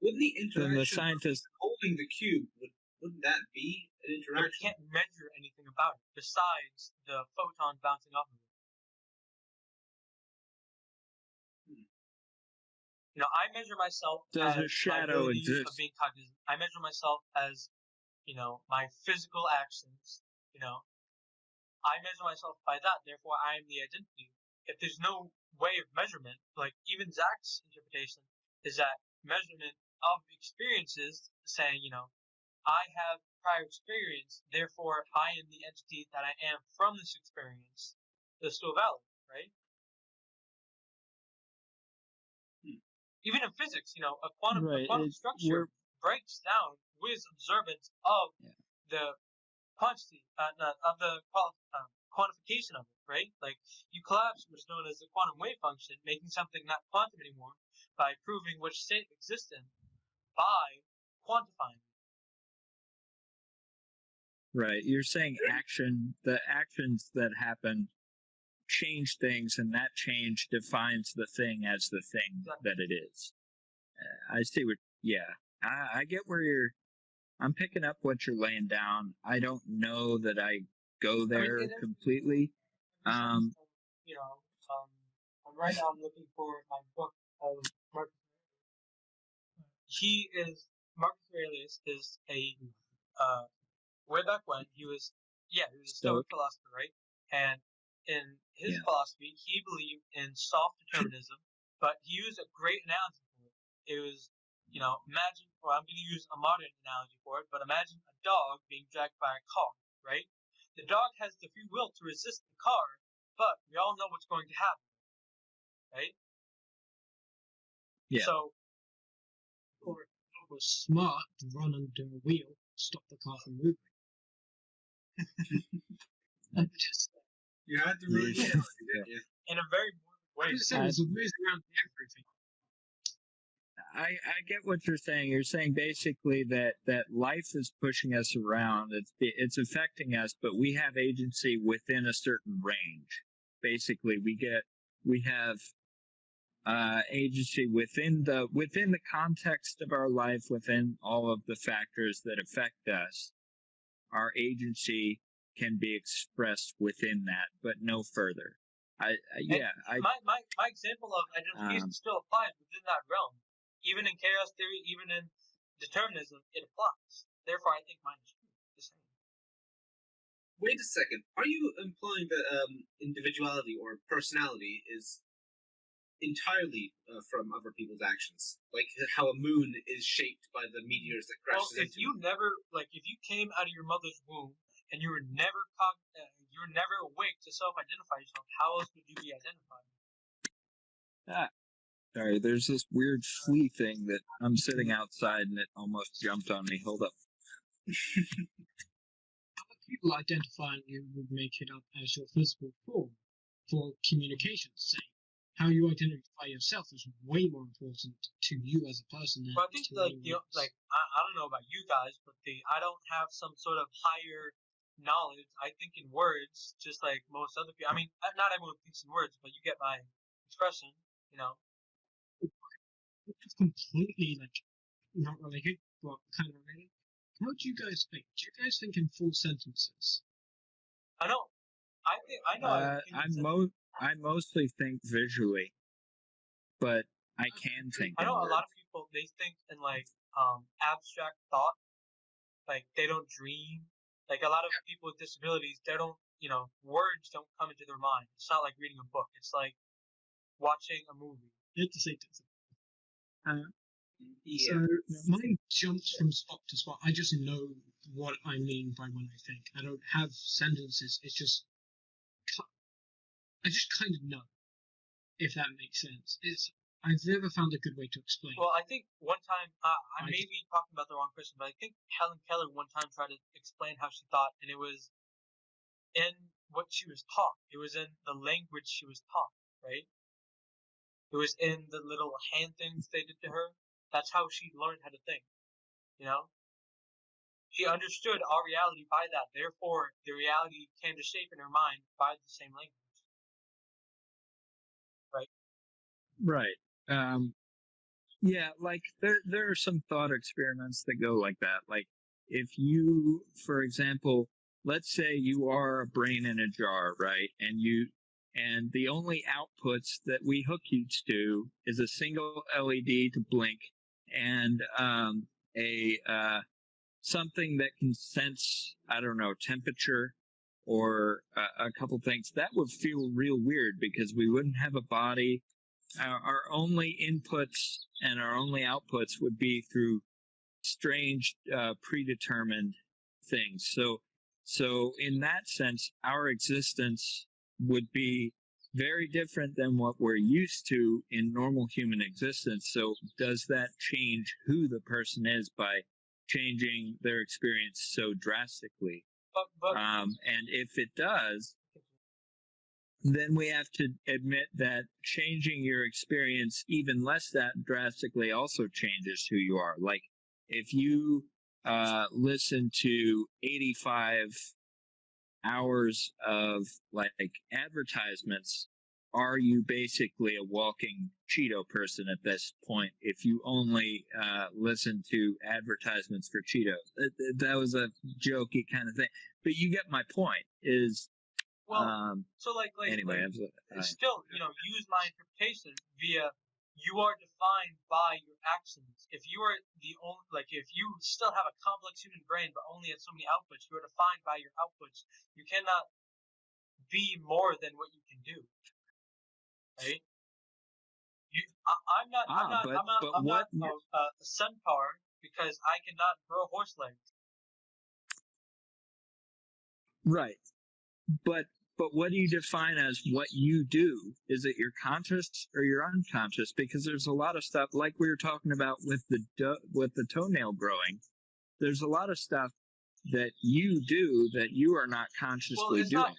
Wouldn't the Then the interaction scientist. holding the cube wouldn't that be an But it interaction? can't measure anything about it besides the photon bouncing off of it. You know, I measure myself Does as a shadow my ability exist? of being cognizant. I measure myself as, you know, my physical actions. You know, I measure myself by that. Therefore, I am the identity. If there's no way of measurement, like even Zach's interpretation is that measurement of experiences, saying, you know, I have prior experience, therefore I am the entity that I am from this experience. Is still valid, right? Even in physics, you know, a quantum structure breaks down with observance of the quantity, of the quantification of it, right? Like, you collapse what's known as the quantum wave function, making something not quantum anymore, by proving which state it exists in, by quantifying it. Right. You're saying the actions that happen change things, and that change defines the thing as the thing that it is. I see what, I get where I'm picking up what you're laying down. I don't know that I go there completely. You know, right now I'm looking for my book of Marcus Marcus Aurelius is a, way back when he was a Stoic philosopher, right? And in his philosophy, he believed in soft determinism, but he used a great analogy for it. It was, you know, I'm going to use a modern analogy for it, but imagine a dog being dragged by a car, right? The dog has the free will to resist the car, but we all know what's going to happen, right? Yeah. So, Or it was smart to run under a wheel, stop the car from moving. You had to really didn't you? in a very morbid way. There's ways around everything. I get what you're saying. You're saying basically that life is pushing us around. It's affecting us, but we have agency within a certain range. Basically, we have agency within the context of our life, within all of the factors that affect us. Our agency can be expressed within that, but no further. My example of identification still applies within that realm. Even in chaos theory, even in determinism, it applies. Therefore, I think mine is the same. Wait a second. Are you implying that individuality or personality is entirely from other people's actions? Like how a moon is shaped by the meteors that crashes into it? If you came out of your mother's womb and you were never awake to self-identify yourself, how else would you be identified? Sorry, there's this weird flea thing that I'm sitting outside and it almost jumped on me. Hold up. Other people identifying you would make it up as your physical form for communication's sake. How you identify yourself is way more important to you as a person than I think I don't know about you guys, but I don't have some sort of higher knowledge. I think in words, just like most other people. I mean, not everyone thinks in words, but you get my expression, you know. It's completely not related, but kind of related. How do you guys think? Do you guys think in full sentences? I know. I mostly think visually, but I can think. I know a lot of people, they think in abstract thought, like they don't dream. Like a lot of people with disabilities, they don't, words don't come into their mind. It's not like reading a book. It's like watching a movie. You have to say this. So mine jumps from spot to spot. I just know what I mean by when I think. I don't have sentences. It's just I just kind of know, if that makes sense. I've never found a good way to explain. Well, I think one time, I may be talking about the wrong person, but I think Helen Keller one time tried to explain how she thought, and it was in what she was taught. It was in the language she was taught, right? It was in the little hand things they did to her. That's how she learned how to think, you know? She understood our reality by that. Therefore, the reality came to shape in her mind by the same language. Right. Yeah, like there are some thought experiments that go like that. Like if you, for example, let's say you are a brain in a jar, right? And the only outputs that we hook you to is a single LED to blink and a something that can sense, I don't know, temperature or a couple things. That would feel real weird because we wouldn't have a body. Our only inputs and our only outputs would be through strange predetermined things. So in that sense, our existence would be very different than what we're used to in normal human existence. So does that change who the person is by changing their experience so drastically? And if it does, then we have to admit that changing your experience even less that drastically also changes who you are. Like if you listen to 85 hours of like advertisements, are you basically a walking Cheeto person at this point if you only listen to advertisements for Cheetos? That was a jokey kind of thing, but you get my point. So anyway, still, use my interpretation via you are defined by your actions. If you are if you still have a complex human brain but only have so many outputs, you are defined by your outputs. You cannot be more than what you can do, right? I'm not a centaur because I cannot grow horse legs. Right, but what do you define as what you do? Is it your conscious or your unconscious? Because there's a lot of stuff like we were talking about with the toenail growing. There's a lot of stuff that you do that you are not consciously doing.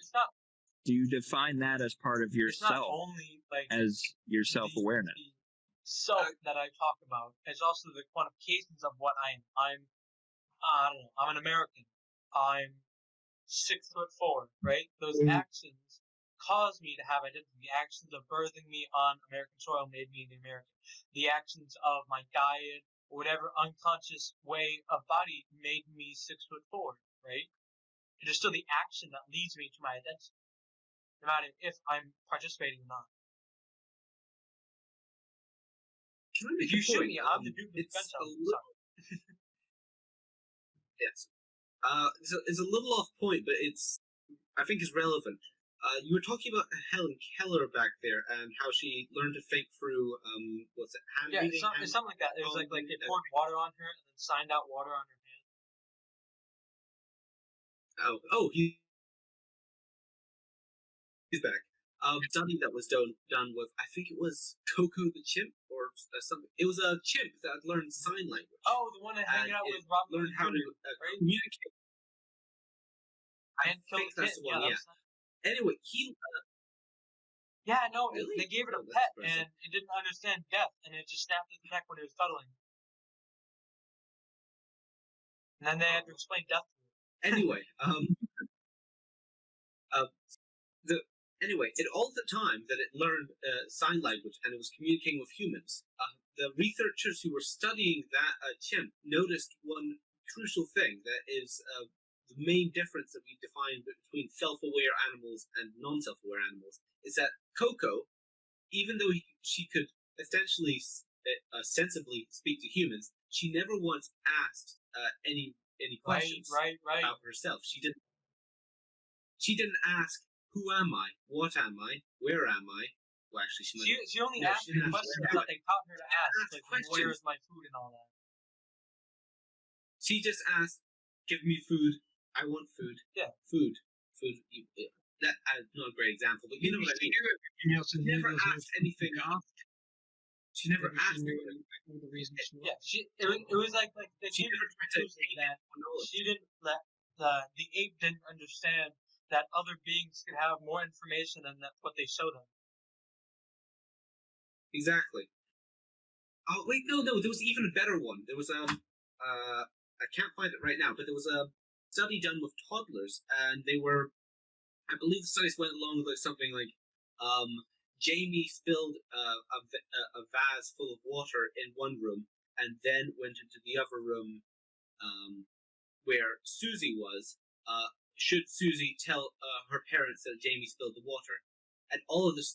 Do you define that as part of yourself? It's not only as your self-awareness. The self that I talk about. It's also the quantifications of what I am. I don't know. I'm an American. I'm 6'4", right? Those actions caused me to have identity. The actions of birthing me on American soil made me the American. The actions of my diet or whatever unconscious way of body made me 6'4", right? It is still the action that leads me to my identity, no matter if I'm participating or not. If you shoot me, I'm the dude with the gun. Yes. It's a little off point, but I think it's relevant. You were talking about Helen Keller back there and how she learned to think through what's it? Hand reading? Yeah, it's something like that. It was like they poured water on her and then signed out water on her hand. He's back. Study that was done with, I think it was Coco the chimp or something. It was a chimp that learned sign language. Oh, the one that hanging out with Robert learned how to communicate. I think that's the one. Yeah. Anyway, he. Really? They gave it a pet and it didn't understand death and it just snapped its neck when it was cuddling. And then they had to explain death to it. Anyway, Anyway, all the time that it learned sign language and it was communicating with humans, the researchers who were studying that chimp noticed one crucial thing that is the main difference that we define between self-aware animals and non-self-aware animals is that Coco, even though she could essentially sensibly speak to humans, she never once asked any questions about herself. She didn't ask, who am I? What am I? Where am I? Well, actually, she only asked the questions that they taught her to ask, like where is my food and all that. She just asked, "Give me food. I want food." Yeah, food. That's not a great example, but you know what I mean. She never asked anything. She never asked all the reasons. Yeah, it was like they came to the conclusion that she didn't let the ape didn't understand that other beings could have more information than what they show them. Exactly. Oh wait, no, there was even a better one. There was I can't find it right now, but there was a study done with toddlers, and they were, I believe the studies went along with something like, Jamie spilled a vase full of water in one room, and then went into the other room, where Susie was. Should Susie tell her parents that Jamie spilled the water? And all of the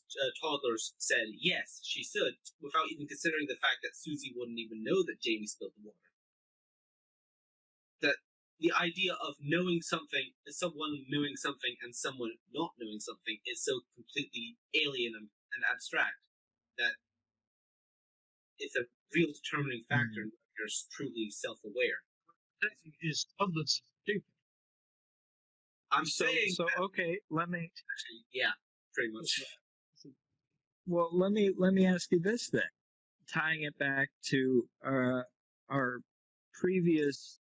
toddlers said yes, she should, without even considering the fact that Susie wouldn't even know that Jamie spilled the water. That the idea of knowing something, someone knowing something and someone not knowing something, is so completely alien and abstract that it's a real determining factor in whether you're truly self-aware. That is toddlers stupid. I'm saying So okay, let me actually, yeah, pretty much. let me ask you this then, tying it back to our previous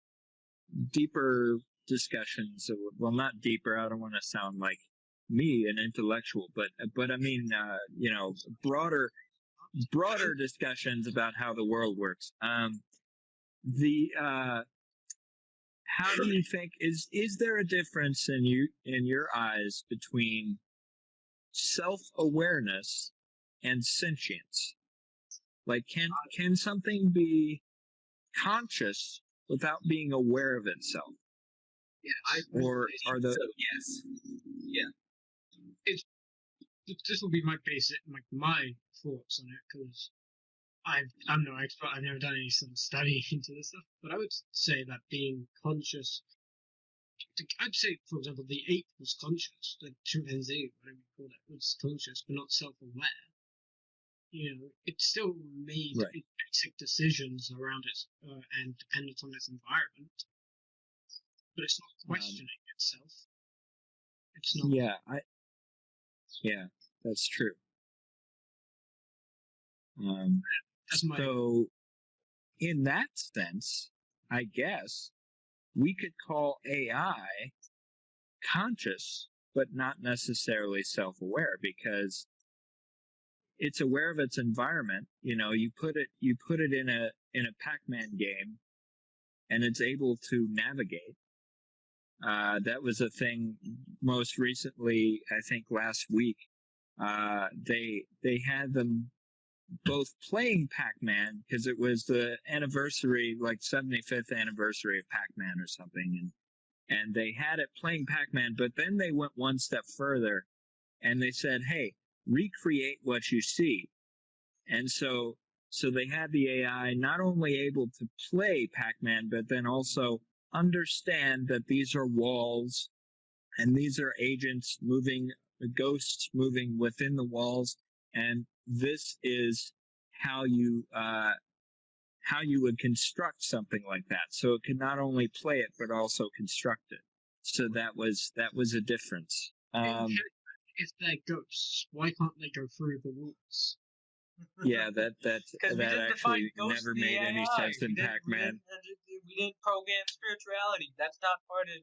deeper discussions. Well, not deeper. I don't want to sound like me, an intellectual, but I mean, broader discussions about how the world works. How do you think is there a difference in your eyes between self-awareness and sentience? Like, can something be conscious without being aware of itself? Yeah, Or are the so, yes, yeah. This will be my my thoughts on it, because I'm no expert. I've never done any sort of study into this stuff, but I would say that being conscious, I'd say, for example, the ape was conscious, the chimpanzee, whatever you call it, was conscious, but not self-aware. It still made basic decisions around it and dependent on its environment, but it's not questioning itself. It's not. Yeah, that's true. So, in that sense, I guess we could call AI conscious, but not necessarily self-aware, because it's aware of its environment. You put it in a Pac-Man game, and it's able to navigate. That was a thing most recently, I think last week. They had them both playing Pac-Man, because it was the anniversary, like 75th anniversary of Pac-Man or something, and they had it playing Pac-Man, but then they went one step further, and they said, hey, recreate what you see. And so they had the AI not only able to play Pac-Man, but then also understand that these are walls, and these are agents moving, ghosts moving within the walls, and this is how you would construct something like that. So it could not only play it but also construct it. So that was a difference. If they're ghosts, why can't they go through the walls? Yeah, that actually never made any sense in Pac-Man. We didn't program spirituality. That's not part of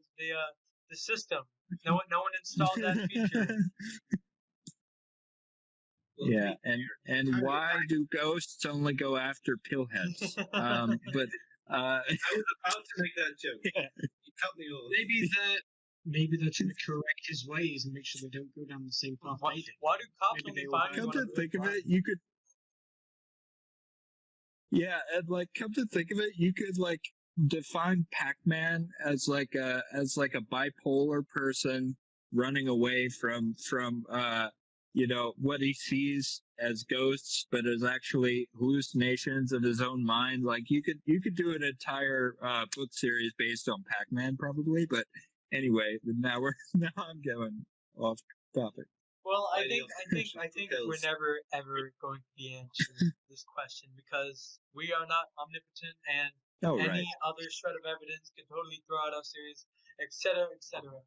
the system. No one installed that feature. Yeah, and why do ghosts only go after pillheads? But I was about to make that joke. Yeah. You cut me off. Maybe they're trying to correct his ways and make sure they don't go down the same path. Why do cops only find come to think of it, you could. Yeah, and come to think of it, you could define Pac-Man as like a bipolar person running away from what he sees as ghosts, but as actually hallucinations of his own mind. Like you could do an entire book series based on Pac-Man probably, but anyway, now I'm going off topic. Well, I think we're never ever going to be answering this question, because we are not omnipotent, and any other shred of evidence can totally throw out our series, etc., etc.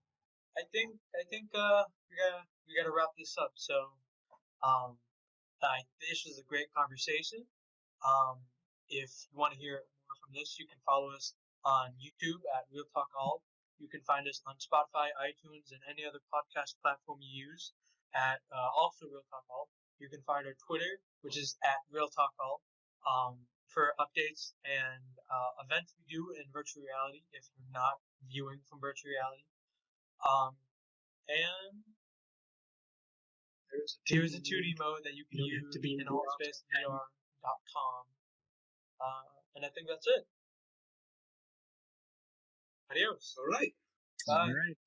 I think we gotta wrap this up. So, this was a great conversation. If you want to hear more from this, you can follow us on YouTube at Real Talk All. You can find us on Spotify, iTunes, and any other podcast platform you use at also Real Talk All. You can find our Twitter, which is at Real Talk All. for updates and events we do in virtual reality if you're not viewing from virtual reality. And there's a 2D mode that you can use in allspacevr.com. And I think that's it. Adios. All right. Bye. All right.